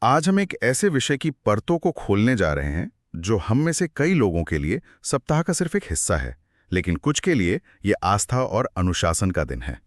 आज हम एक ऐसे विषय की परतों को खोलने जा रहे हैं जो हम में से कई लोगों के लिए सप्ताह का सिर्फ एक हिस्सा है, लेकिन कुछ के लिए ये आस्था और अनुशासन का दिन है।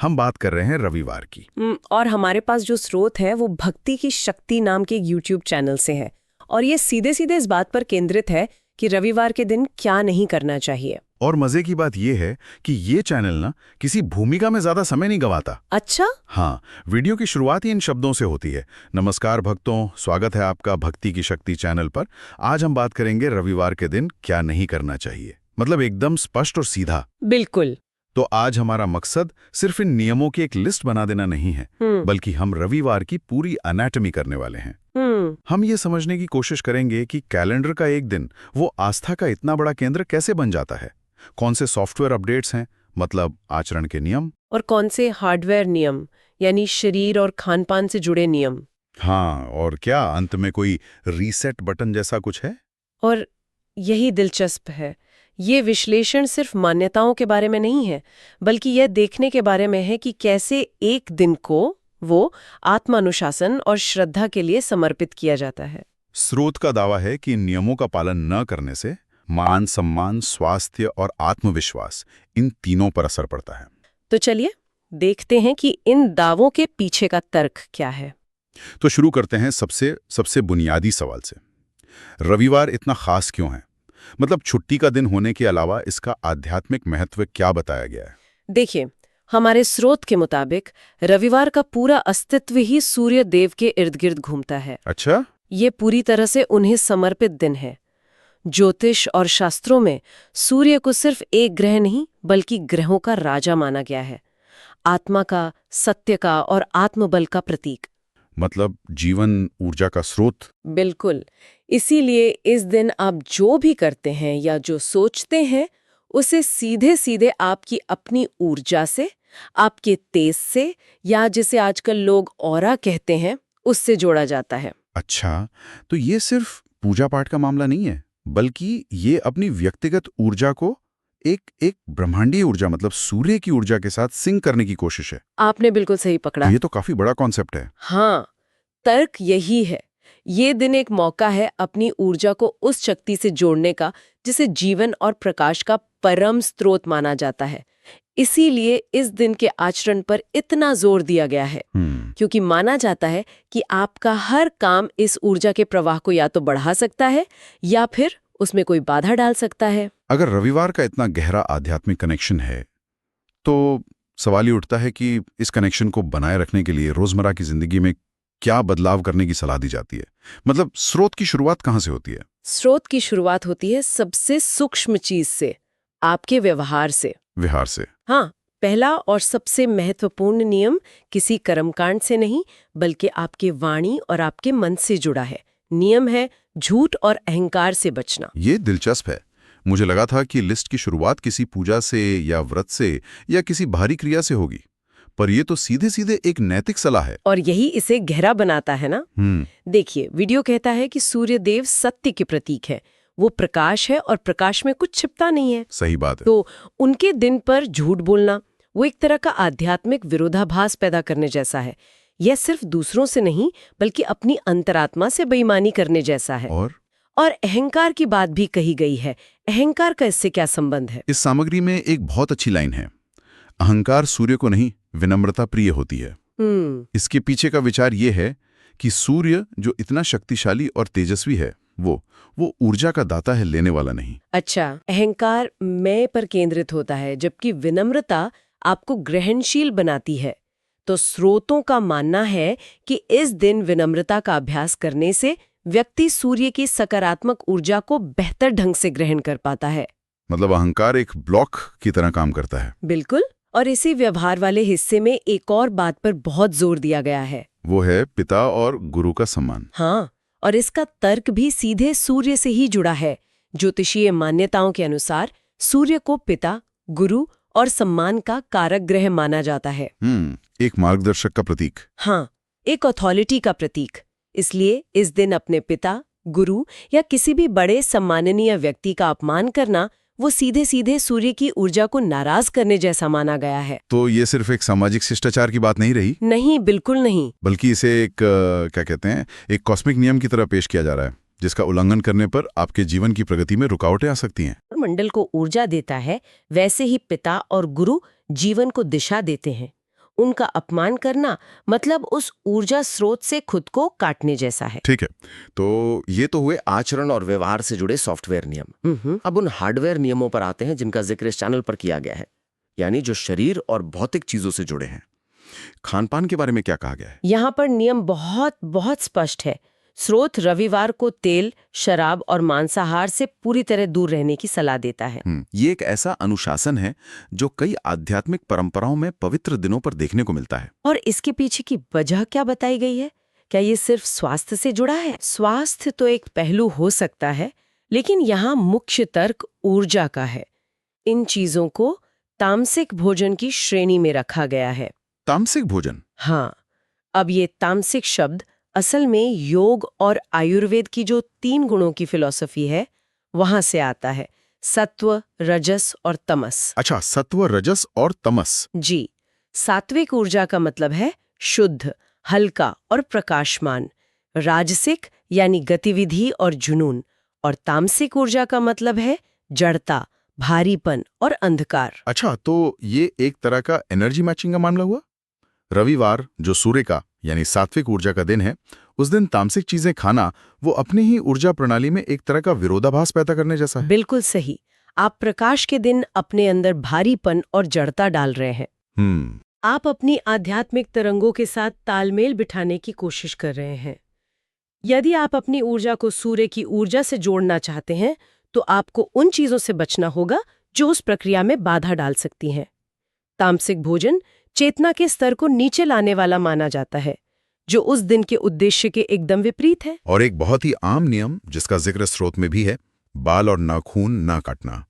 हम बात कर रहे हैं रविवार की। और हमारे पास जो स्रोत है वो भक्ति की शक्ति नाम के एक यूट्यूब चैनल से है, और ये सीधे सीधे इस बात पर केंद्रित है कि रविवार के दिन क्या नहीं करना चाहिए। और मजे की बात यह है कि ये चैनल ना किसी भूमिका में ज्यादा समय नहीं गंवाता। अच्छा? हाँ, वीडियो की शुरुआत ही इन शब्दों से होती है। नमस्कार भक्तों, स्वागत है आपका भक्ति की शक्ति चैनल पर। आज हम बात करेंगे रविवार के दिन क्या नहीं करना चाहिए, मतलब एकदम स्पष्ट और सीधा। बिल्कुल। तो आज हमारा मकसद सिर्फ इन नियमों की एक लिस्ट बना देना नहीं है, बल्कि हम रविवार की पूरी एनाटॉमी करने वाले हैं। हम ये समझने की कोशिश करेंगे कि कैलेंडर का एक दिन वो आस्था का इतना बड़ा केंद्र कैसे बन जाता है। कौन से सॉफ्टवेयर अपडेट्स हैं, मतलब आचरण के नियम, और कौन से हार्डवेयर नियम, यानी शरीर और खानपान से जुड़े नियम। हाँ, और क्या अंत में कोई रीसेट बटन जैसा कुछ है। और यही दिलचस्प है, ये विश्लेषण सिर्फ मान्यताओं के बारे में नहीं है, बल्कि यह देखने के बारे में है कि कैसे एक दिन को वो आत्मानुशासन और श्रद्धा के लिए समर्पित किया जाता है। स्रोत का दावा है कि इन नियमों का पालन न करने से मान सम्मान, स्वास्थ्य और आत्मविश्वास, इन तीनों पर असर पड़ता है। तो चलिए देखते हैं कि इन दावों के पीछे का तर्क क्या है। तो शुरू करते हैं सबसे बुनियादी सवाल से। रविवार इतना खास क्यों है? मतलब छुट्टी का दिन होने के अलावा इसका आध्यात्मिक महत्व क्या बताया गया है? देखिए, हमारे स्रोत के मुताबिक रविवार का पूरा अस्तित्व ही सूर्य देव के इर्द गिर्द घूमता है। अच्छा? ये पूरी तरह से उन्हें समर्पित दिन है। ज्योतिष और शास्त्रों में सूर्य को सिर्फ एक ग्रह नहीं, बल्कि ग्रहों का राजा माना गया है, आत्मा का, सत्य का और आत्मबल का प्रतीक। मतलब जीवन ऊर्जा का स्रोत। बिल्कुल। इसीलिए इस दिन आप जो भी करते हैं या जो सोचते हैं, उसे सीधे सीधे आपकी अपनी ऊर्जा से, आपके तेज से, या जिसे आजकल लोग ऑरा कहते हैं, उससे जोड़ा जाता है। अच्छा, तो ये सिर्फ पूजा पाठ का मामला नहीं है, बल्कि ये अपनी व्यक्तिगत ऊर्जा को एक ब्रह्मांडीय ऊर्जा, मतलब सूर्य की ऊर्जा के साथ सिंक करने की कोशिश है। आपने बिल्कुल सही पकड़ा। ये तो काफी बड़ा कॉन्सेप्ट है। हाँ, तर्क यही है। ये दिन एक मौका है अपनी ऊर्जा को उस शक्ति से जोड़ने का जिसे जीवन और प्रकाश का परम स्रोत माना जाता है। इसीलिए इस दिन के आचरण पर इतना जोर दिया गया है, क्योंकि माना जाता है कि आपका हर काम इस ऊर्जा के प्रवाह को या तो बढ़ा सकता है या फिर उसमें कोई बाधा डाल सकता है। अगर रविवार का इतना गहरा आध्यात्मिक कनेक्शन है, तो सवाल ये उठता है कि इस कनेक्शन को बनाए रखने के लिए रोजमर्रा की जिंदगी में क्या बदलाव करने की सलाह दी जाती है। मतलब स्रोत की शुरुआत कहाँ से होती है? स्रोत की शुरुआत होती है सबसे सूक्ष्म चीज से, आपके व्यवहार से। विहार से? हाँ, पहला और सबसे महत्वपूर्ण नियम किसी कर्मकांड से नहीं, बल्कि आपके वाणी और आपके मन से जुड़ा है। नियम है झूठ और अहंकार से बचना। ये दिलचस्प है। मुझे लगा था कि लिस्ट की शुरुआत किसी पूजा से या व्रत से या किसी भारी क्रिया से होगी, पर ये तो सीधे सीधे एक नैतिक सलाह है। और यही इसे गहरा बनाता है ना। देखिए, वीडियो कहता है कि सूर्य देव सत्य के प्रतीक है, वो प्रकाश है और प्रकाश में कुछ छिपता नहीं है। सही बात है। तो उनके दिन पर झूठ बोलना वो एक तरह का आध्यात्मिक विरोधाभास पैदा करने जैसा है। यह सिर्फ दूसरों से नहीं, बल्कि अपनी अंतरात्मा से बेईमानी करने जैसा है। और अहंकार की बात भी कही गई है। अहंकार का इससे क्या संबंध है? इस सामग्री में एक बहुत अच्छी लाइन है, अहंकार सूर्य को नहीं, विनम्रता प्रिय होती है। इसके पीछे का विचार ये है कि सूर्य जो इतना शक्तिशाली और तेजस्वी है, वो ऊर्जा का दाता है, लेने वाला नहीं। अच्छा, अहंकार मैं पर केंद्रित होता है, जबकि विनम्रता आपको ग्रहणशील बनाती है। तो स्रोतों का मानना है कि इस दिन विनम्रता का अभ्यास करने से व्यक्ति सूर्य की सकारात्मक ऊर्जा को बेहतर ढंग से ग्रहण कर पाता है। मतलब अहंकार एक ब्लॉक की तरह काम करता है। बिल्कुल। और इसी व्यवहार वाले हिस्से में एक और बात पर बहुत जोर दिया गया है, वो है पिता और गुरु का सम्मान। हाँ, और इसका तर्क भी सीधे सूर्य से ही जुड़ा है। ज्योतिषीय मान्यताओं के अनुसार सूर्य को पिता, गुरु और सम्मान का कारक ग्रह माना जाता है। एक मार्गदर्शक का प्रतीक। हाँ, एक अथॉरिटी का प्रतीक। इसलिए इस दिन अपने पिता, गुरु या किसी भी बड़े सम्माननीय व्यक्ति का अपमान करना वो सीधे सीधे सूर्य की ऊर्जा को नाराज करने जैसा माना गया है। तो ये सिर्फ एक सामाजिक शिष्टाचार की बात नहीं रही, नहीं, बिल्कुल नहीं। बल्कि इसे एक क्या कहते हैं, एक कॉस्मिक नियम की तरह पेश किया जा रहा है, जिसका उल्लंघन करने पर आपके जीवन की प्रगति में रुकावटें आ सकती हैं। मंडल को ऊर्जा देता है, वैसे ही पिता और गुरु जीवन को दिशा देते हैं। उनका अपमान करना मतलब उस ऊर्जा स्रोत से खुद को काटने जैसा है। ठीक है, तो ये तो हुए आचरण और व्यवहार से जुड़े सॉफ्टवेयर नियम। अब उन हार्डवेयर नियमों पर आते हैं जिनका जिक्र इस चैनल पर किया गया है, यानी जो शरीर और भौतिक चीजों से जुड़े हैं। खान-पान के बारे में क्या कहा गया है? यहाँ पर नियम बहुत बहुत स्पष्ट है। स्रोत रविवार को तेल, शराब और मांसाहार से पूरी तरह दूर रहने की सलाह देता है। ये एक ऐसा अनुशासन है जो कई आध्यात्मिक परंपराओं में पवित्र दिनों पर देखने को मिलता है। और इसके पीछे की वजह क्या बताई गई है? क्या ये सिर्फ स्वास्थ्य से जुड़ा है? स्वास्थ्य तो एक पहलू हो सकता है, लेकिन यहाँ मुख्य तर्क ऊर्जा का है। इन चीजों को तामसिक भोजन की श्रेणी में रखा गया है। तामसिक भोजन? हाँ, अब ये तामसिक शब्द असल में योग और आयुर्वेद की जो 3 गुणों की फिलॉसफी है, वहां से आता है। सत्व, रजस और तमस। अच्छा, सत्व, रजस और तमस। जी, सात्विक ऊर्जा का मतलब है शुद्ध, हल्का और प्रकाशमान। राजसिक यानी गतिविधि और जुनून। और तामसिक ऊर्जा का मतलब है जड़ता, भारीपन और अंधकार। अच्छा, तो ये एक तरह का एनर्जी मैचिंग का मामला हुआ। रविवार जो सूर्य का यानी सात्विक ऊर्जा का दिन है, उस दिन तामसिक चीजें खाना वो अपनी ही ऊर्जा प्रणाली में एक तरह का विरोधाभास पैदा करने जैसा है। बिल्कुल सही। आप प्रकाश के दिन अपने अंदर भारीपन और जड़ता डाल रहे हैं। आप अपनी आध्यात्मिक तरंगों के साथ तालमेल बिठाने की कोशिश कर रहे हैं। यदि आप अपनी ऊर्जा को सूर्य की ऊर्जा से जोड़ना चाहते हैं, तो आपको उन चीजों से बचना होगा जो उस प्रक्रिया में बाधा डाल सकती हैं। तामसिक भोजन चेतना के स्तर को नीचे लाने वाला माना जाता है, जो उस दिन के उद्देश्य के एकदम विपरीत है। और एक बहुत ही आम नियम जिसका जिक्र स्रोत में भी है, बाल और नाखून ना काटना।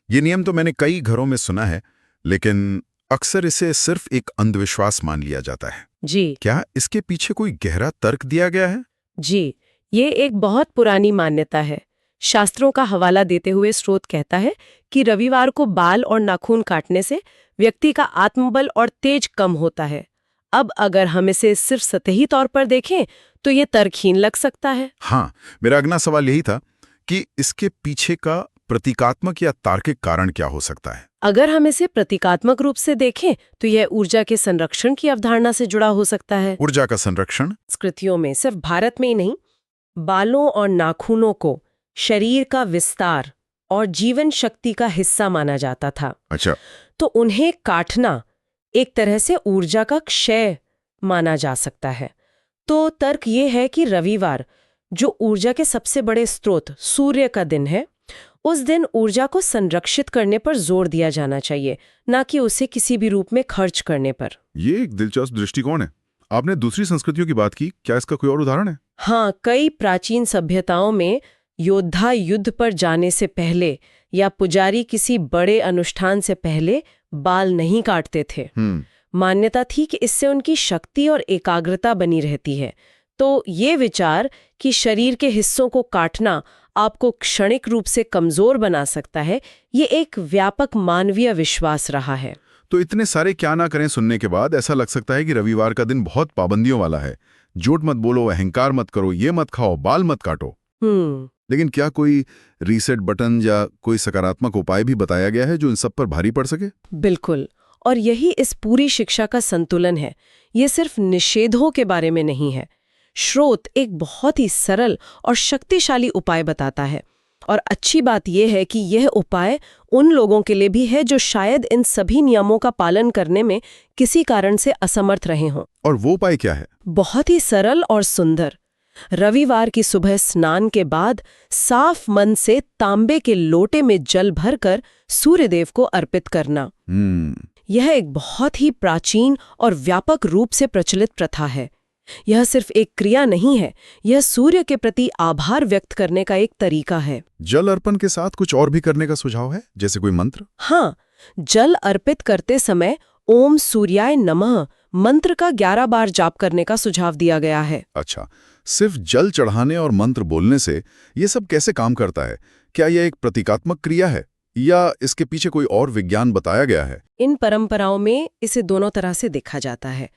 ये नियम तो मैंने कई घरों में सुना है, लेकिन अक्सर इसे सिर्फ एक अंधविश्वास मान लिया जाता है। जी, क्या इसके पीछे कोई गहरा तर्क दिया गया है? जी, ये एक बहुत पुरानी मान्यता है। शास्त्रों का हवाला देते हुए स्रोत कहता है कि रविवार को बाल और नाखून काटने से व्यक्ति का आत्मबल और तेज कम होता है। अब अगर हम इसे सिर्फ सतही तौर पर देखें तो ये तर्कहीन लग सकता है। हाँ, मेरा अगला सवाल यही था कि इसके पीछे का प्रतीकात्मक या तार्किक कारण क्या हो सकता है? अगर हम इसे प्रतीकात्मक रूप से देखें तो यह ऊर्जा के संरक्षण की अवधारणा से जुड़ा हो सकता है। ऊर्जा का संरक्षण? संस्कृतियों में, सिर्फ भारत में ही नहीं, बालों और नाखूनों को शरीर का विस्तार और जीवन शक्ति का हिस्सा माना जाता था। अच्छा, तो उन्हें काटना एक तरह से ऊर्जा का क्षय माना जा सकता है। तो तर्क ये है कि रविवार, जो ऊर्जा के सबसे बड़े स्रोत सूर्य का दिन है, उस दिन ऊर्जा को संरक्षित करने पर जोर दिया जाना चाहिए, ना कि उसे किसी भी रूप में खर्च करने पर। ये एक दिलचस्प दृष्टिकोण है। आपने दूसरी संस्कृतियों की बात की, क्या इसका कोई और उदाहरण है? हाँ, कई प्राचीन सभ्यताओं में योद्धा युद्ध पर जाने से पहले या पुजारी किसी बड़े अनुष्ठान से पहले बाल नहीं काटते थे। मान्यता थी कि इससे उनकी शक्ति और एकाग्रता बनी रहती है। तो ये विचार कि शरीर के हिस्सों को काटना आपको क्षणिक रूप से कमजोर बना सकता है, ये एक व्यापक मानवीय विश्वास रहा है। तो इतने सारे क्या ना करें सुनने के बाद ऐसा लग सकता है कि रविवार का दिन बहुत पाबंदियों वाला है। झूठ मत बोलो, अहंकार मत करो, ये मत खाओ, बाल मत काटो। लेकिन क्या कोई रीसेट बटन या कोई सकारात्मक उपाय भी बताया गया है जो इन सब पर भारी पड़ सके? बिल्कुल, और यही इस पूरी शिक्षा का संतुलन है। ये सिर्फ निषेधों के बारे में नहीं है। स्रोत एक बहुत ही सरल और शक्तिशाली उपाय बताता है। और अच्छी बात यह है कि यह उपाय उन लोगों के लिए भी है जो शायद इन सभी नियमों का पालन करने में किसी कारण से असमर्थ रहे हों। और वो उपाय क्या है? बहुत ही सरल और सुंदर। रविवार की सुबह स्नान के बाद साफ मन से तांबे के लोटे में जल भरकर सूर्यदेव को अर्पित करना। यह एक बहुत ही प्राचीन और व्यापक रूप से प्रचलित प्रथा है। यह सिर्फ एक क्रिया नहीं है, यह सूर्य के प्रति आभार व्यक्त करने का एक तरीका है। जल अर्पण के साथ कुछ और भी करने का सुझाव है, जैसे कोई मंत्र? हाँ, जल अर्पित करते समय ओम सूर्याय नमः मंत्र का 11 बार जाप करने का सुझाव दिया गया है। अच्छा, सिर्फ जल चढ़ाने और मंत्र बोलने से ये सब कैसे काम करता है? क्या यह एक प्रतीकात्मक क्रिया है या इसके पीछे कोई और विज्ञान बताया गया है? इन परंपराओं में इसे दोनों तरह से देखा जाता है।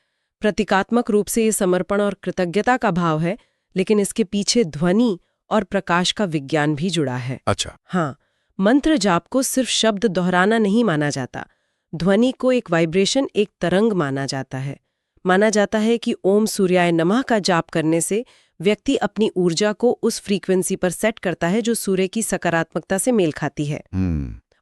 प्रतीकात्मक रूप से ये समर्पण और कृतज्ञता का भाव है, लेकिन इसके पीछे ध्वनि और प्रकाश का विज्ञान भी जुड़ा है। अच्छा। हाँ, मंत्र जाप को सिर्फ शब्द दोहराना नहीं माना जाता। ध्वनि को एक वाइब्रेशन, एक तरंग माना जाता है। माना जाता है कि ओम सूर्याय नमः का जाप करने से व्यक्ति अपनी ऊर्जा को उस फ्रीक्वेंसी पर सेट करता है जो सूर्य की सकारात्मकता से मेल खाती है।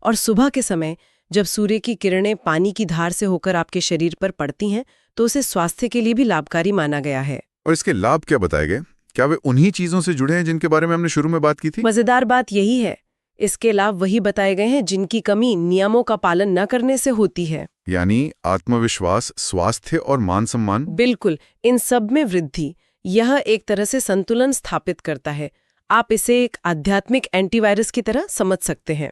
और सुबह के समय जब सूर्य की किरणें पानी की धार से होकर आपके शरीर पर पड़ती हैं, तो उसे स्वास्थ्य के लिए भी लाभकारी माना गया है। और इसके लाभ क्या बताए गए? क्या वे उन्हीं चीजों से जुड़े हैं जिनके बारे में हमने शुरू में बात की थी? मजेदार बात यही है, इसके लाभ वही बताए गए हैं जिनकी कमी नियमों का पालन न करने से होती है। यानी आत्मविश्वास, स्वास्थ्य और मान सम्मान। बिल्कुल, इन सब में वृद्धि। यह एक तरह से संतुलन स्थापित करता है। आप इसे एक आध्यात्मिक एंटीवायरस की तरह समझ सकते हैं।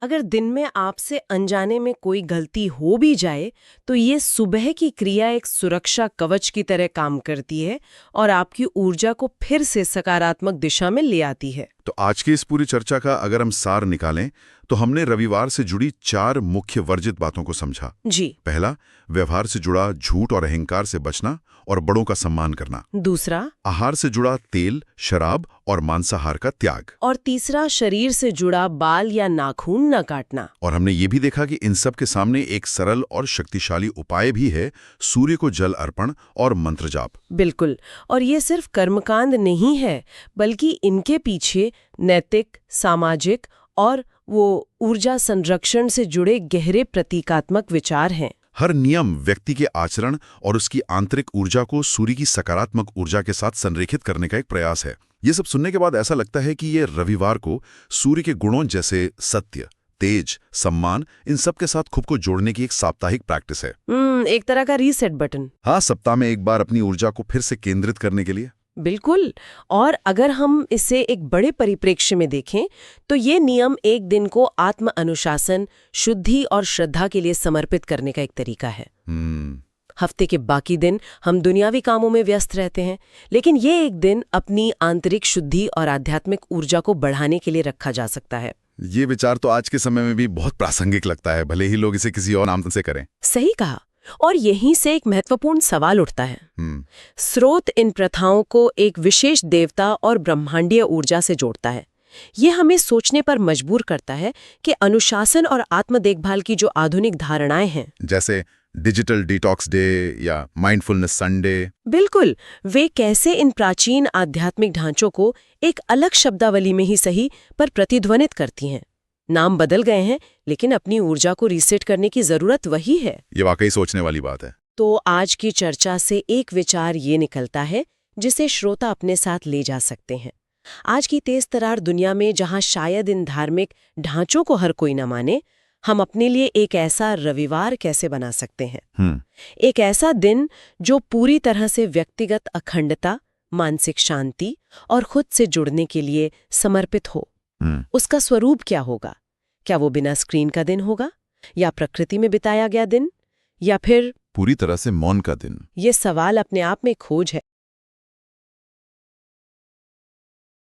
अगर दिन में आपसे अनजाने में कोई गलती हो भी जाए, तो ये सुबह की क्रिया एक सुरक्षा कवच की तरह काम करती है और आपकी ऊर्जा को फिर से सकारात्मक दिशा में ले आती है। तो आज की इस पूरी चर्चा का अगर हम सार निकालें, तो हमने रविवार से जुड़ी 4 मुख्य वर्जित बातों को समझा। जी। पहला, व्यवहार से जुड़ा झूठ और अहंकार से बचना और बड़ों का सम्मान करना। दूसरा, आहार से जुड़ा तेल, शराब और मांसाहार का त्याग। और तीसरा, शरीर से जुड़ा बाल या नाखून न काटना। और हमने ये भी देखा कि इन सब के सामने एक सरल और शक्तिशाली उपाय भी है, सूर्य को जल अर्पण और मंत्र जाप। बिल्कुल, और ये सिर्फ कर्मकांड नहीं है, बल्कि इनके पीछे नैतिक, सामाजिक और वो ऊर्जा संरक्षण से जुड़े गहरे प्रतीकात्मक विचार हैं। हर नियम व्यक्ति के आचरण और उसकी आंतरिक ऊर्जा को सूर्य की सकारात्मक ऊर्जा के साथ संरेखित करने का एक प्रयास है। ये सब सुनने के बाद ऐसा लगता है कि ये रविवार को सूर्य के गुणों जैसे सत्य, तेज, सम्मान, इन सब के साथ खुद को जोड़ने की एक साप्ताहिक प्रैक्टिस है। एक तरह का रीसेट बटन। हाँ, सप्ताह में एक बार अपनी ऊर्जा को फिर से केंद्रित करने के लिए। बिल्कुल। और अगर हम इसे एक बड़े परिप्रेक्ष्य में देखें, तो ये नियम एक दिन को आत्म अनुशासन, शुद्धि और श्रद्धा के लिए समर्पित करने का एक तरीका है। हफ्ते के बाकी दिन हम दुनियावी कामों में व्यस्त रहते हैं, लेकिन ये एक दिन अपनी आंतरिक शुद्धि और आध्यात्मिक ऊर्जा को बढ़ाने के लिए रखा जा सकता है। ये विचार तो आज के समय में भी बहुत प्रासंगिक लगता है, भले ही लोग इसे किसी और नाम से करें। सही कहा। और यहीं से एक महत्वपूर्ण सवाल उठता है। स्रोत इन प्रथाओं को एक विशेष देवता और ब्रह्मांडीय ऊर्जा से जोड़ता है। ये हमें सोचने पर मजबूर करता है कि अनुशासन और आत्म देखभाल की जो आधुनिक धारणाएं हैं, जैसे डिजिटल डिटॉक्स डे या माइंडफुलनेस संडे, बिल्कुल, वे कैसे इन प्राचीन आध्यात्मिक ढांचों को एक अलग शब्दावली में ही सही पर प्रतिध्वनित करती हैं। नाम बदल गए हैं, लेकिन अपनी ऊर्जा को रीसेट करने की जरूरत वही है। ये वाकई सोचने वाली बात है। तो आज की चर्चा से एक विचार ये निकलता है जिसे श्रोता अपने साथ ले जा सकते हैं। आज की तेज तरार दुनिया में, जहां शायद इन धार्मिक ढांचों को हर कोई न माने, हम अपने लिए एक ऐसा रविवार कैसे बना सकते हैं? एक ऐसा दिन जो पूरी तरह से व्यक्तिगत अखंडता, मानसिक शांति और खुद से जुड़ने के लिए समर्पित हो। उसका स्वरूप क्या होगा? क्या वो बिना स्क्रीन का दिन होगा, या प्रकृति में बिताया गया दिन, या फिर पूरी तरह से मौन का दिन? ये सवाल अपने आप में खोज है।